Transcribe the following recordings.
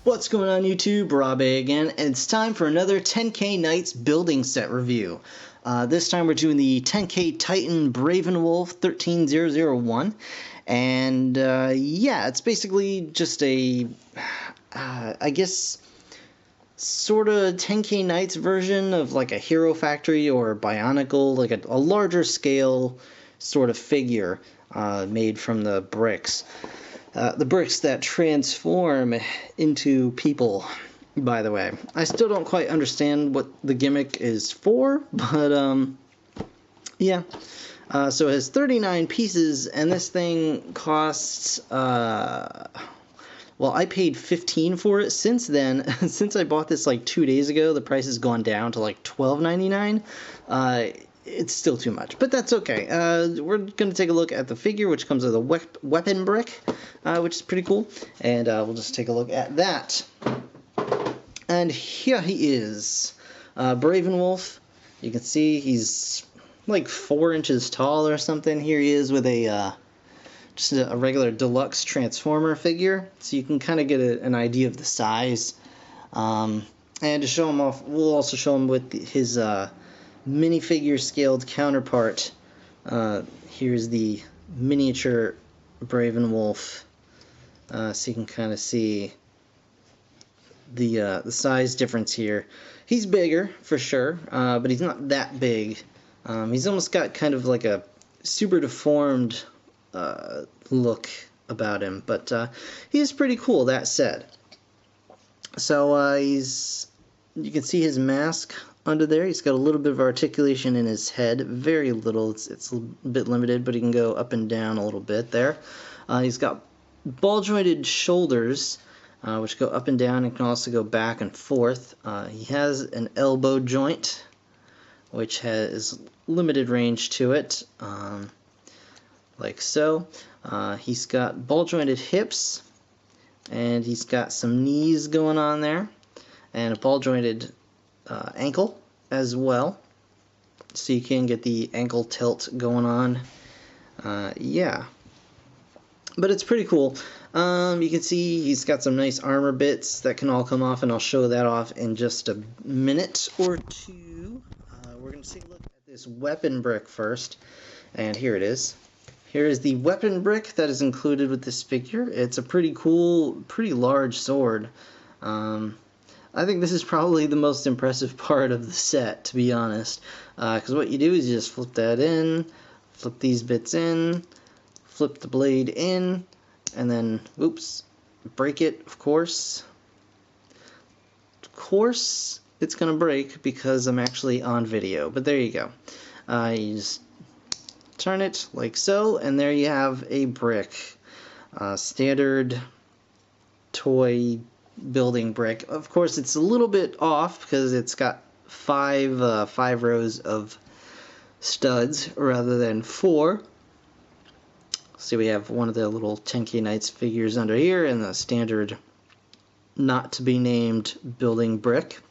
What's going on YouTube? Rob A again, and it's time for another Tenkai Knights building set review. This time we're doing the Tenkai Titan Bravenwolf 13001, and yeah, it's basically just a, I guess, sort of Tenkai Knights version of like a Hero Factory or Bionicle, like a larger scale sort of figure made from the bricks. The bricks that transform into people, by the way. I still don't quite understand what the gimmick is for, but yeah. So it has 39 pieces, and this thing costs, well, I paid $15 for it. Since then, since I bought this like 2 days ago, the price has gone down to like $12.99. It's still too much, but that's okay. We're going to take a look at the figure, which comes with a weapon brick, which is pretty cool, and we'll just take a look at that. And here he is, Bravenwolf. You can see he's like 4 inches tall or something. Here he is with a just a regular deluxe Transformer figure, so you can kind of get an idea of the size. And to show him off, we'll also show him with his minifigure scaled counterpart. Here's the miniature Bravenwolf, so you can kind of see the size difference here. He's bigger for sure, but he's not that big. He's almost got kind of like a super deformed look about him, but he's pretty cool, that said. So you can see his mask under there. He's got a little bit of articulation in his head, very little. It's a bit limited, but he can go up and down a little bit there. He's got ball jointed shoulders, which go up and down and can also go back and forth. He has an elbow joint, which has limited range to it, like so. He's got ball jointed hips, and he's got some knees going on there, and a ball jointed ankle as well, so you can get the ankle tilt going on. Yeah, but it's pretty cool. You can see he's got some nice armor bits that can all come off, and I'll show that off in just a minute or two. We're going to take a look at this weapon brick first, and here it is. Here is the weapon brick that is included with this figure. It's a pretty cool, pretty large sword. I think this is probably the most impressive part of the set, to be honest, because what you do is you just flip that in, flip these bits in, flip the blade in, and then, oops, break it, of course. Of course, it's going to break because I'm actually on video, but there you go. You just turn it like so, and there you have a brick. Standard toy building brick. Of course, it's a little bit off because it's got five rows of studs rather than 4. So we have one of the little Tenkai Knights figures under here, and the standard not to be named building brick.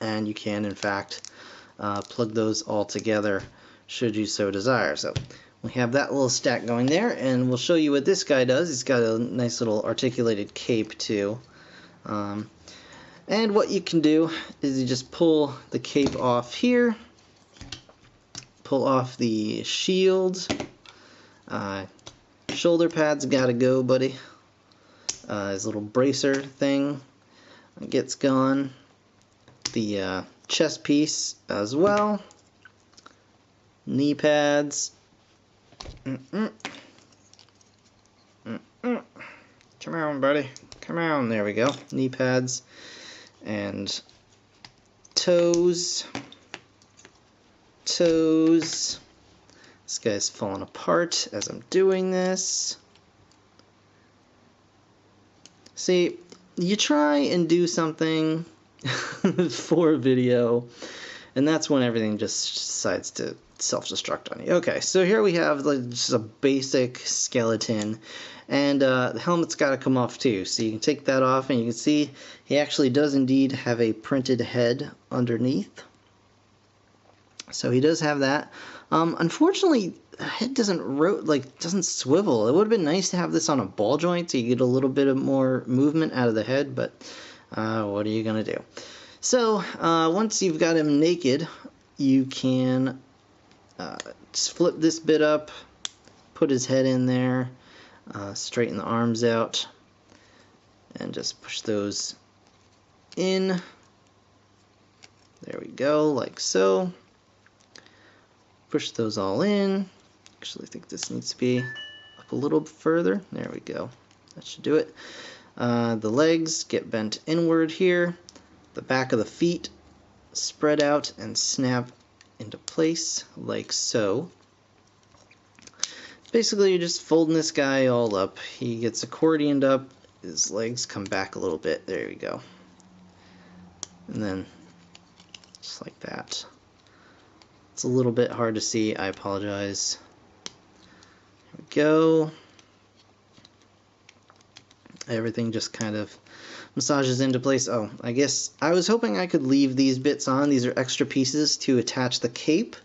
And you can, in fact, plug those all together should you so desire. So we have that little stack going there, and we'll show you what this guy does. He's got a nice little articulated cape too. And what you can do is you just pull the cape off here, pull off the shield, shoulder pads gotta go, buddy. His little bracer thing gets gone, the chest piece as well, knee pads. Come on, buddy. Come on. There we go. Knee pads and toes. Toes. This guy's falling apart as I'm doing this. See, you try and do something for a video, and that's when everything just decides to self-destruct on you. Okay, so here we have like just a basic skeleton, and the helmet's got to come off too. So you can take that off, and you can see he actually does indeed have a printed head underneath. So he does have that. Unfortunately, the head doesn't swivel. It would have been nice to have this on a ball joint so you get a little bit of more movement out of the head, but what are you gonna do? So once you've got him naked, you can just flip this bit up, put his head in there, straighten the arms out, and just push those in. There we go, like so. Push those all in. Actually, I think this needs to be up a little further. There we go. That should do it. The legs get bent inward here. The back of the feet spread out and snap into place like so. Basically, you're just folding this guy all up. He gets accordioned up. His legs come back a little bit. There we go. And then just like that. It's a little bit hard to see. I apologize. Here we go. Everything just kind of massages into place. Oh, I guess I was hoping I could leave these bits on. These are extra pieces to attach the cape,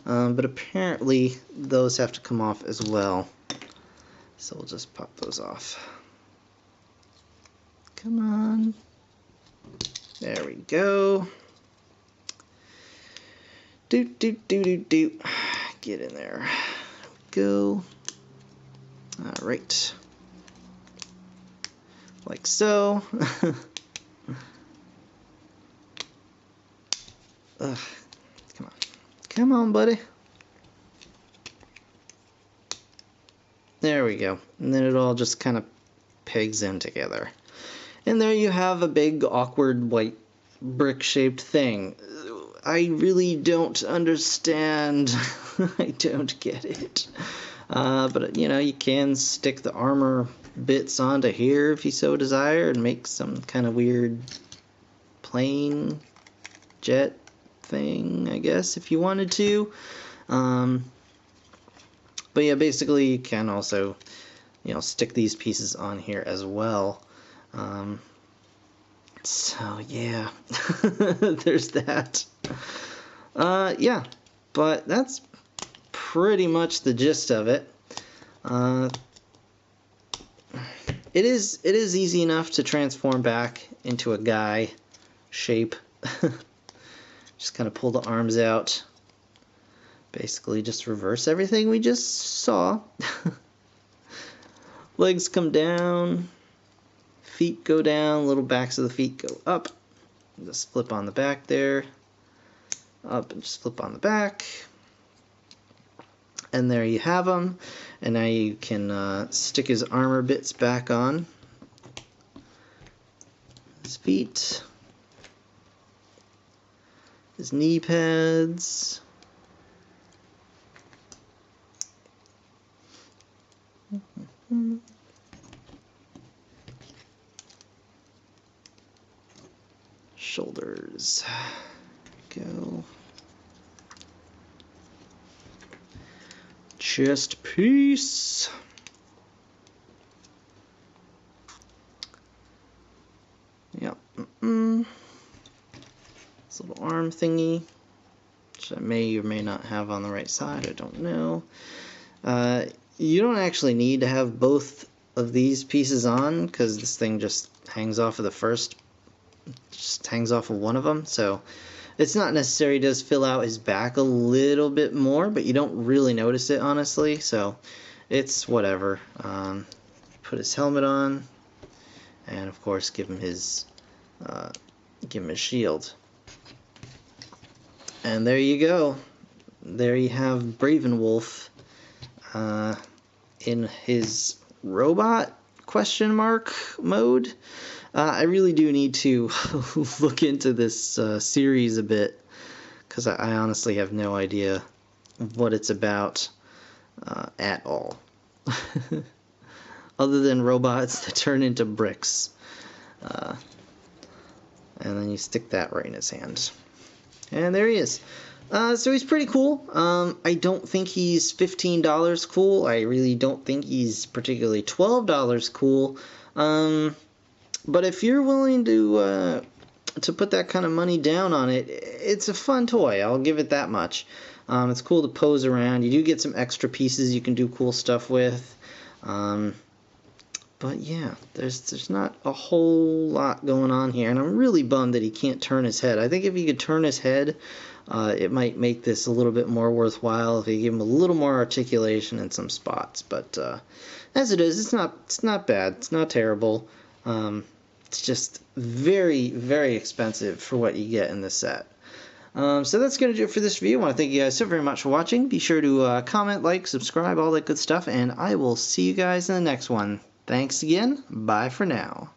but apparently those have to come off as well. So we'll just pop those off. Come on. There we go. Doot, doot, doot, doot, doot. Get in there. Go. Alright. Like so. Ugh. Come on. Come on, buddy. There we go. And then it all just kind of pegs in together. And there you have a big, awkward, white, brick-shaped thing. I really don't understand. I don't get it. But, you know, you can stick the armor bits onto here if you so desire and make some kind of weird plane jet thing, I guess, if you wanted to. But yeah, basically you can also, you know, stick these pieces on here as well. So yeah, there's that. Yeah, but that's pretty much the gist of it. It is easy enough to transform back into a guy shape. Just kind of pull the arms out. Basically just reverse everything we just saw. Legs come down. Feet go down, little backs of the feet go up. Just flip on the back there. Up and just flip on the back. And there you have them. And now you can stick his armor bits back on. His feet. His knee pads. Shoulders. Go. Chest piece. Yep. This little arm thingy, which I may or may not have on the right side. I don't know. You don't actually need to have both of these pieces on because this thing just hangs off of the first. Just hangs off of one of them, so it's not necessary. It does fill out his back a little bit more, but you don't really notice it, honestly, so it's whatever. Put his helmet on, and of course give him his shield. And there you go. There you have Bravenwolf in his robot question mark mode. I really do need to look into this series a bit, because I honestly have no idea what it's about at all. Other than robots that turn into bricks. And then you stick that right in his hand. And there he is. So he's pretty cool. I don't think he's $15 cool. I really don't think he's particularly $12 cool. But if you're willing to put that kind of money down on it, it's a fun toy. I'll give it that much. It's cool to pose around. You do get some extra pieces you can do cool stuff with. But yeah, there's not a whole lot going on here, and I'm really bummed that he can't turn his head. I think if he could turn his head, it might make this a little bit more worthwhile if you give him a little more articulation in some spots. But as it is, it's not bad. It's not terrible. It's just very, very expensive for what you get in this set. So that's going to do it for this video. I want to thank you guys so very much for watching. Be sure to comment, like, subscribe, all that good stuff, and I will see you guys in the next one. Thanks again. Bye for now.